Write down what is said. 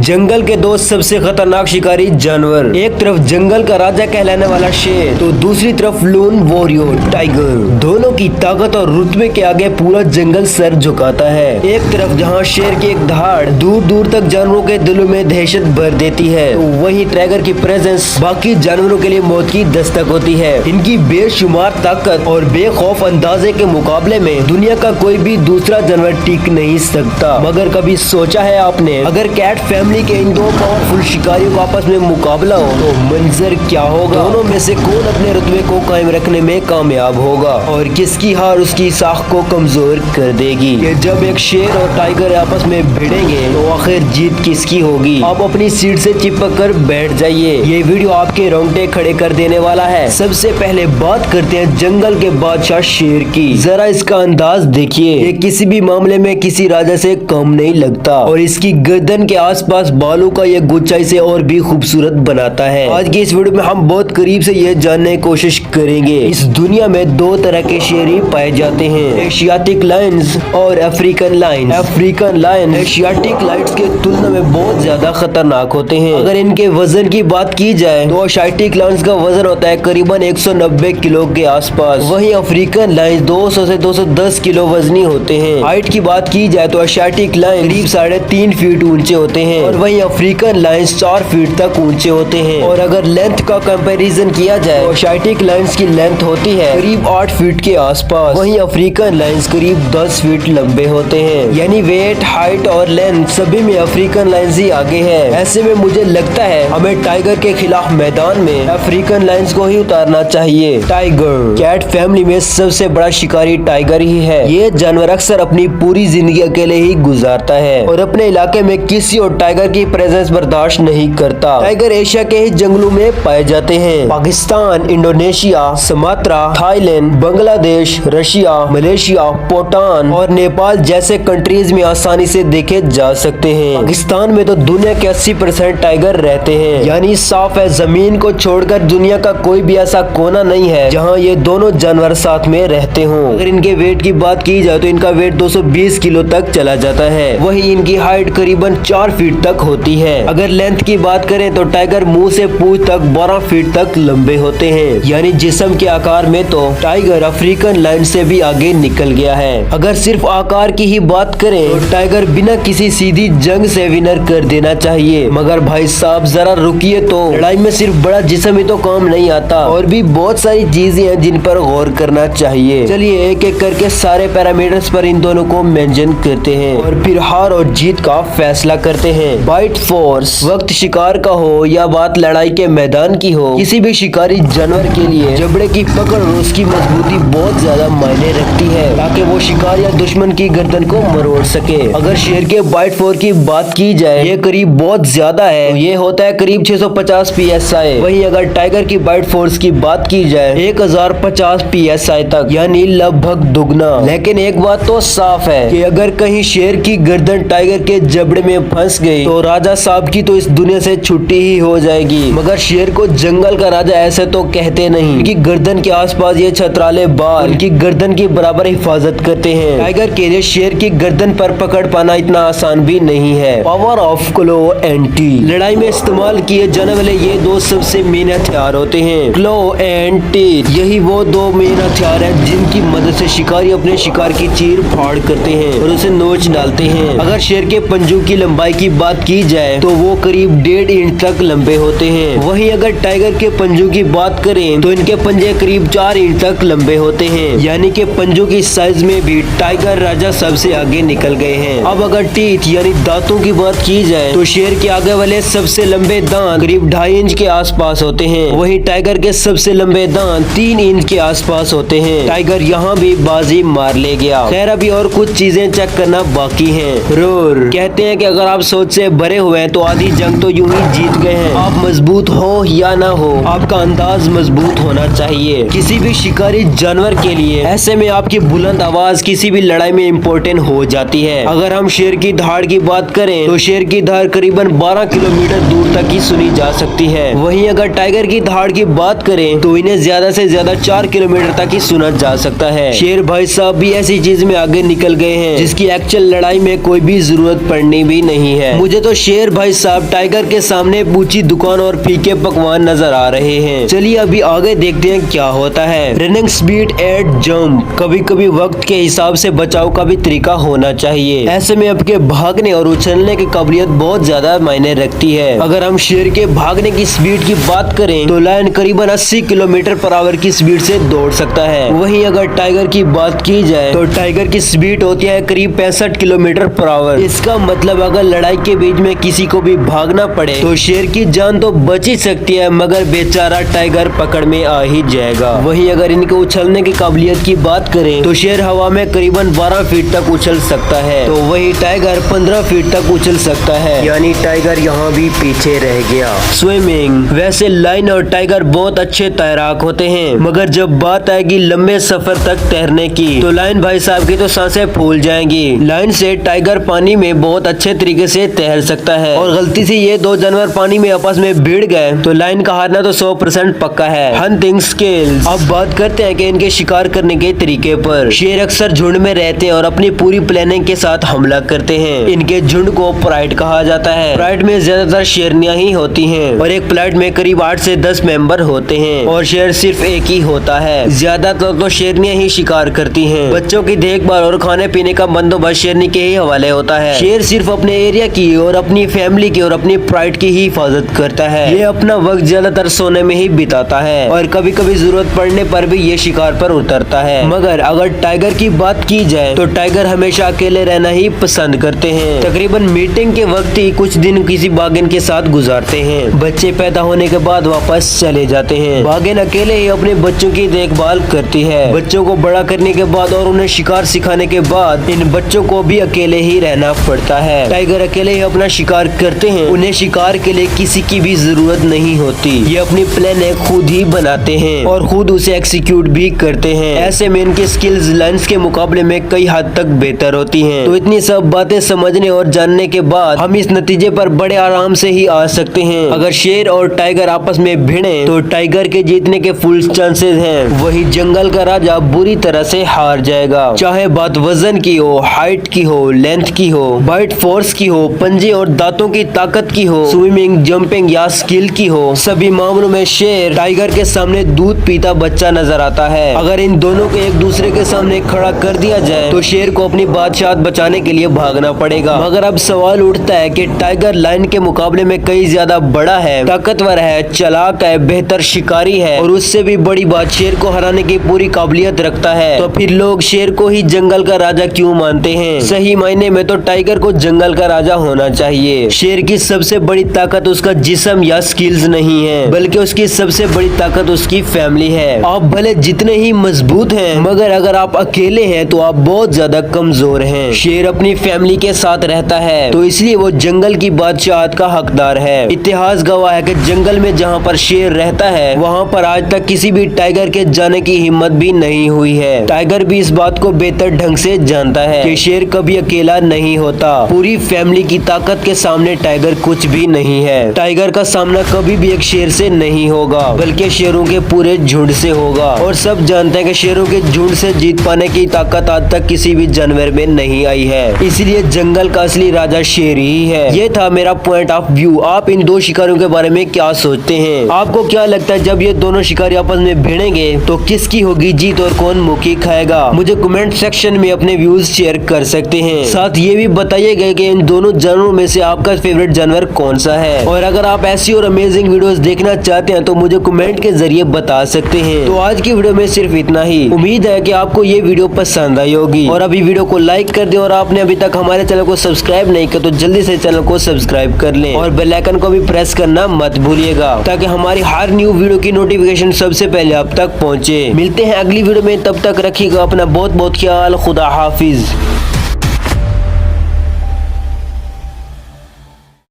जंगल के दो सबसे खतरनाक शिकारी जानवर, एक तरफ जंगल का राजा कहलाने वाला शेर तो दूसरी तरफ लोन वॉरियर टाइगर। दोनों की ताकत और रुतबे के आगे पूरा जंगल सर झुकाता है। एक तरफ जहां शेर की एक दहाड़ दूर दूर तक जानवरों के दिलों में दहशत भर देती है, तो वहीं टाइगर की प्रेजेंस बाकी जानवरों के लिए मौत की दस्तक होती है। इनकी बेशुमार ताकत और बेखौफ अंदाजे के मुकाबले में दुनिया का कोई भी दूसरा जानवर टिक नहीं सकता। मगर कभी सोचा है आपने, अगर कैट फैमिली के इन दो पावरफुल शिकारियों का आपस में मुकाबला हो तो मंजर क्या होगा? दोनों में से कौन अपने रुतबे को कायम रखने में कामयाब होगा और किसकी हार उसकी साख को कमजोर कर देगी? ये जब एक शेर और टाइगर आपस में भिड़ेंगे तो आखिर जीत किसकी होगी? आप अपनी सीट से चिपक कर बैठ जाइए, ये वीडियो आपके रोंगटे खड़े कर देने वाला है। सबसे पहले बात करते हैं जंगल के बादशाह शेर की। जरा इसका अंदाज देखिए, ये किसी भी मामले में किसी राजा से कम नहीं लगता और इसकी गर्दन के आसपास बालों का ये गुच्छा इसे और भी खूबसूरत बनाता है। आज की इस वीडियो में हम बहुत करीब से यह जानने की कोशिश करेंगे इस दुनिया में दो तरह के शेर ही पाए जाते हैं, एशियाटिक लायंस और African lions. African lion Asiatic lions के तुलना में बहुत ज्यादा खतरनाक होते हैं। अगर इनके वजन की बात की जाए तो एशियाटिक लायंस का वजन होता है करीबन 190 किलो के आसपास, वहीं अफ्रीकन लायंस 200 से 210 किलो वजनी होते हैं। हाइट की बात की जाए तो एशियाटिक लायन करीब 3.5 फीट ऊंचे होते हैं और वहीं अफ्रीकन लायंस 4 फीट तक ऊंचे होते हैं। और अगर लेंथ का कंपैरिजन किया जाए तो एशियाटिक लायंस की लेंथ होती है करीब 8 फीट के आसपास, वहीं अफ्रीकन लायंस करीब 10 फीट लंबे होते हैं। यानी वेट, हाइट और लेंथ सभी में अफ्रीकन लायंस ही आगे है। ऐसे में मुझे लगता है हमें टाइगर के खिलाफ मैदान में अफ्रीकन लायंस को ही उतारना चाहिए। टाइगर कैट फैमिली में सबसे बड़ा शिकारी टाइगर ही है। ये जानवर अक्सर अपनी पूरी जिंदगी अकेले ही गुजारता है और अपने इलाके में किसी और टाइगर की प्रेजेंस बर्दाश्त नहीं करता। टाइगर एशिया के ही जंगलों में पाए जाते हैं। Pakistan, Indonesia, Sumatra, Thailand, Bangladesh, Russia, Malaysia, Bhutan और नेपाल जैसे कंट्रीज में आसानी से देखे जा सकते हैं। पाकिस्तान में तो दुनिया के 80% टाइगर रहते हैं, यानी साफ है जमीन को छोड़कर दुनिया का कोई भी ऐसा कोना नहीं है जहाँ ये दोनों जानवर साथ में रहते हों। अगर इनके वेट की बात की जाए तो इनका वेट 220 किलो तक चला जाता है, वहीं इनकी हाइट करीबन 4 फीट तक होती है। अगर लेंथ की बात करें तो टाइगर मुंह से पूंछ तक 12 फीट तक लंबे होते हैं, यानी जिस्म के आकार में तो टाइगर अफ्रीकन लायन से भी आगे निकल गया है। अगर सिर्फ आकार की ही बात करें तो टाइगर बिना किसी सीधी जंग से विनर कर देना चाहिए। मगर भाई साहब जरा रुकिए, तो लड़ाई में सिर्फ बड़ा जिस्म ही तो काम नहीं आता, और भी बहुत सारी चीजें हैं जिन पर गौर करना चाहिए। चलिए एक एक करके सारे पैरामीटर्स पर इन दोनों को मेंशन करते हैं और फिर हार और जीत का फैसला करते हैं। बाइट फोर्स, वक्त शिकार का हो या बात लड़ाई के मैदान की हो, किसी भी शिकारी जानवर के लिए जबड़े की पकड़ और उसकी मजबूती बहुत ज्यादा मायने रखती है ताकि वो शिकार या दुश्मन की गर्दन को मरोड़ सके। अगर शेर के बाइट फोर्स की बात की जाए, ये करीब बहुत ज्यादा है, तो ये होता है करीब 650 PSI। वहीं अगर टाइगर की बाइट फोर्स की बात की जाए 1050 PSI तक, यानी लगभग दुगना। लेकिन एक बात तो साफ है कि अगर कहीं शेर की गर्दन टाइगर के जबड़े में फंस गई तो राजा साहब की तो इस दुनिया से छुट्टी ही हो जाएगी। मगर शेर को जंगल का राजा ऐसे तो कहते नहीं, उनकी गर्दन के आसपास ये छतराले बाल उनकी गर्दन की बराबर हिफाजत करते हैं। टाइगर के लिए शेर की गर्दन पर पकड़ पाना इतना आसान भी नहीं है। Power of claw and teeth, लड़ाई में इस्तेमाल किए जाने वाले ये दो सबसे मेन हथियार होते हैं, क्लो एंड टीथ। यही वो दो मेन हथियार है जिनकी मदद से शिकारी अपने शिकार की चीर फाड़ करते हैं और उसे नोच डालते हैं। अगर शेर के पंजों की लंबाई की बात की जाए तो वो करीब 1.5 इंच तक लंबे होते हैं। वहीं अगर टाइगर के पंजों की बात करें तो इनके पंजे करीब 4 इंच तक लंबे होते हैं, यानी कि पंजों की साइज में भी टाइगर राजा सबसे आगे निकल गए हैं। अब अगर टीथ यानी दांतों की बात की जाए तो शेर के आगे वाले सबसे लंबे दांत करीब 2.5 इंच के आसपास होते हैं, वहीं टाइगर के सबसे लंबे दांत 3 इंच के आसपास होते हैं। टाइगर यहाँ भी बाजी मार ले गया। खैर अभी और कुछ चीजें चेक करना बाकी है। रोर, कहते हैं कि अगर आप सोच से भरे हुए हैं तो आधी जंग तो यूं ही जीत गए हैं। आप मजबूत हो या ना हो, आपका अंदाज मजबूत होना चाहिए किसी भी शिकारी जानवर के लिए। ऐसे में आपकी बुलंद आवाज किसी भी लड़ाई में इम्पोर्टेंट हो जाती है। अगर हम शेर की दहाड़ की बात करें तो शेर की दहाड़ करीबन 12 किलोमीटर दूर तक ही सुनी जा सकती है। वहीं अगर टाइगर की दहाड़ की बात करें तो इन्हें ज्यादा से ज्यादा 4 किलोमीटर तक ही सुना जा सकता है। शेर भाई साहब भी ऐसी चीज में आगे निकल गए हैं जिसकी एक्चुअल लड़ाई में कोई भी जरूरत पड़नी भी नहीं है। मुझे मुझे तो शेर भाई साहब टाइगर के सामने ऊंची दुकान और फीके पकवान नजर आ रहे हैं। चलिए अभी आगे देखते हैं क्या होता है। रनिंग स्पीड एट जंप, कभी कभी वक्त के हिसाब से बचाव का भी तरीका होना चाहिए। ऐसे में आपके भागने और उछलने की काबिलियत बहुत ज्यादा मायने रखती है। अगर हम शेर के भागने की स्पीड की बात करें तो लायन करीबन 80 किलोमीटर पर आवर की स्पीड से दौड़ सकता है। वहीं अगर टाइगर की बात की जाए तो टाइगर की स्पीड होती है करीब 65 किलोमीटर पर आवर। इसका मतलब अगर लड़ाई के बीच में किसी को भी भागना पड़े तो शेर की जान तो बच ही सकती है, मगर बेचारा टाइगर पकड़ में आ ही जाएगा। वहीं अगर इनके उछलने की काबिलियत की बात करें तो शेर हवा में करीबन 12 फीट तक उछल सकता है, तो वही टाइगर 15 फीट तक उछल सकता है, यानी टाइगर यहाँ भी पीछे रह गया। स्विमिंग, वैसे लायन और टाइगर बहुत अच्छे तैराक होते हैं, मगर जब बात आएगी लंबे सफर तक तैरने की तो लायन भाई साहब की तो सांसें फूल जाएंगी। लायन से टाइगर पानी में बहुत अच्छे तरीके से तैर सकता है, और गलती से ये दो जानवर पानी में आपस में भिड़ गए तो लायन का हारना तो 100% पक्का है। हंटिंग स्किल्स, अब बात करते हैं कि इनके शिकार करने के तरीके पर। शेर अक्सर झुंड में रहते हैं और अपनी पूरी प्लानिंग के साथ हमला करते हैं। इनके झुंड को प्राइड कहा जाता है। प्राइड में ज्यादातर शेरनियां ही होती हैं और एक प्राइड में करीब 8 से 10 मेंबर होते हैं, और शेर सिर्फ एक ही होता है। ज्यादातर तो शेरनियां ही शिकार करती हैं। बच्चों की देखभाल और खाने पीने का बंदोबस्त शेरनी के ही हवाले होता है। शेर सिर्फ अपने एरिया की और अपनी फैमिली की और अपनी प्राइड की ही हिफाजत करता है। ये अपना वक्त ज्यादातर सोने में ही बिताता है और कभी कभी जरूरत पड़ने पर भी ये शिकार पर उतरता है। मगर अगर टाइगर की बात की जाए तो टाइगर हमेशा अकेले रहना ही पसंद करते हैं। तकरीबन मीटिंग के वक्त ही कुछ दिन किसी बाघिन के साथ गुजारते हैं। बच्चे पैदा होने के बाद वापस चले जाते हैं। बाघिन अकेले ही अपने बच्चों की देखभाल करती है। बच्चों को बड़ा करने के बाद और उन्हें शिकार सिखाने के बाद इन बच्चों को भी अकेले ही रहना पड़ता है। टाइगर अकेले ही अपना शिकार करते हैं। उन्हें शिकार के लिए किसी की भी जरूरत नहीं होती। ये अपनी प्लान खुद ही बनाते हैं और खुद उसे एक्सिक्यूट भी करते हैं। ऐसे में इनकी स्किल्स लायंस के मुकाबले में कई हद तक बेहतर होती हैं। तो इतनी सब बातें समझने और जानने के बाद हम इस नतीजे पर बड़े आराम से ही आ सकते हैं। अगर शेर और टाइगर आपस में भिड़े तो टाइगर के जीतने के फुल चांसेस हैं। वही जंगल का राजा बुरी तरह से हार जाएगा। चाहे बात वजन की हो, हाइट की हो, लेंथ की हो, बाइट फोर्स की हो, पंजे और दांतों की ताकत की हो, स्विमिंग, जंपिंग या स्किल की हो, सभी मामलों में शेर टाइगर के सामने दूध पीता बच्चा नजर आता है। अगर इन दोनों को एक दूसरे के सामने खड़ा कर दिया जाए तो शेर को अपनी बादशाहत बचाने के लिए भागना पड़ेगा। मगर अब सवाल उठता है कि टाइगर लायन के मुकाबले में कई ज्यादा बड़ा है, ताकतवर है, चालाक है, बेहतर शिकारी है और उससे भी बड़ी बात शेर को हराने की पूरी काबिलियत रखता है। तो फिर लोग शेर को ही जंगल का राजा क्यों मानते हैं? सही मायने में तो टाइगर को जंगल का राजा होना चाहिए। शेर की सबसे बड़ी ताकत उसका जिस्म या स्किल्स नहीं है, बल्कि उसकी सबसे बड़ी ताकत उसकी फैमिली है। आप भले जितने ही मजबूत हैं, मगर अगर आप अकेले हैं तो आप बहुत ज्यादा कमजोर हैं। शेर अपनी फैमिली के साथ रहता है तो इसलिए वो जंगल की बादशाहत का हकदार है। इतिहास गवाह है कि जंगल में जहाँ पर शेर रहता है वहाँ पर आज तक किसी भी टाइगर के जाने की हिम्मत भी नहीं हुई है। टाइगर भी इस बात को बेहतर ढंग से जानता है कि शेर कभी अकेला नहीं होता। पूरी फैमिली की ताकत के सामने टाइगर कुछ भी नहीं है। टाइगर का सामना कभी भी एक शेर से नहीं होगा, बल्कि शेरों के पूरे झुंड से होगा। और सब जानते हैं कि शेरों के झुंड से जीत पाने की ताकत आज तक किसी भी जानवर में नहीं आई है। इसलिए जंगल का असली राजा शेर ही है। ये था मेरा पॉइंट ऑफ व्यू। आप इन दो शिकारियों के बारे में क्या सोचते हैं? आपको क्या लगता है जब ये दोनों शिकारी आपस में भिड़ेंगे तो किसकी होगी जीत और कौन मुक्की खाएगा? मुझे कमेंट सेक्शन में अपने व्यूज शेयर कर सकते हैं। साथ ये भी बताइएगा कि इन दोनों जानवरों में से आपका फेवरेट जानवर कौन सा है। और अगर आप ऐसी और अमेजिंग वीडियोस देखना चाहते हैं तो मुझे कमेंट के जरिए बता सकते हैं। तो आज की वीडियो में सिर्फ इतना ही। उम्मीद है कि आपको ये वीडियो पसंद आई होगी। और अभी वीडियो को लाइक कर दें और आपने अभी तक हमारे चैनल को सब्सक्राइब नहीं किया तो जल्दी से चैनल को सब्सक्राइब कर लें और बेल आइकन को भी प्रेस करना मत भूलिएगा, ताकि हमारी हर न्यू वीडियो की नोटिफिकेशन सबसे पहले आप तक पहुँचे। मिलते हैं अगली वीडियो में, तब तक रखिएगा अपना बहुत बहुत ख्याल। खुदा हाफिज।